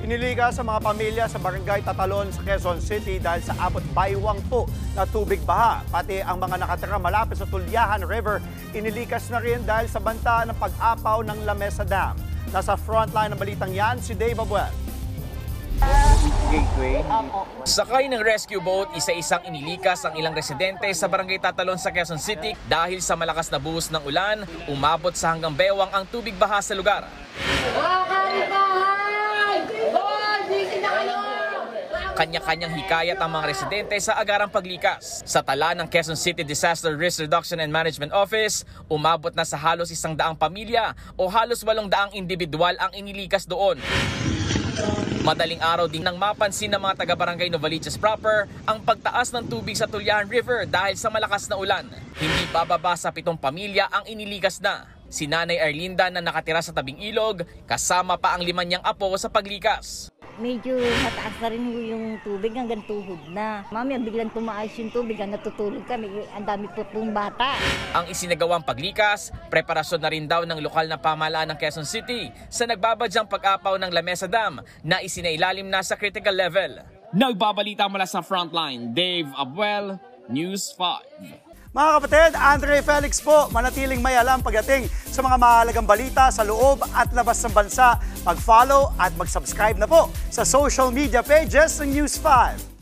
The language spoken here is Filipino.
Iniligas sa mga pamilya sa barangay Tatalon sa Quezon City dahil sa abot baywang po na tubig baha. Pati ang mga nakatira malapit sa Tulyahan River, inilikas na rin dahil sa banta ng pag-apaw ng Lamesa Dam. Nasa frontline ng balitang yan si Dave Abuel. Sakay ng rescue boat, isa-isang inilikas ang ilang residente sa barangay Tatalon sa Quezon City dahil sa malakas na buhos ng ulan, umabot sa hanggang bewang ang tubig baha sa lugar. Kanya-kanyang hikayat ang mga residente sa agarang paglikas. Sa tala ng Quezon City Disaster Risk Reduction and Management Office, umabot na sa halos 100 pamilya o halos 800 individual ang inilikas doon. Madaling araw din nang mapansin ng mga taga-barangay Novaliches proper ang pagtaas ng tubig sa Tulyahan River dahil sa malakas na ulan. Hindi bababa sa 7 pamilya ang inilikas na. Si Nanay Arlinda na nakatira sa tabing ilog, kasama pa ang 5 niyang apo sa paglikas. Medyo mataas na rin yung tubig hanggang tuhod na. Mami, biglang tumaas yung tubig, natutulog kami. Ang dami po pong bata. Ang isinagawang paglikas, preparasyon na rin daw ng lokal na pamahalaan ng Quezon City sa nagbabadyang pag-apaw ng Lamesa Dam na isinailalim na sa critical level. Nagbabalita mula sa frontline, Dave Abuel, News 5. Mga kapatid, Andre Felix po, manatiling may alam pagdating sa mga mahalagang balita sa loob at labas ng bansa. Mag-follow at mag-subscribe na po sa social media pages ng News 5.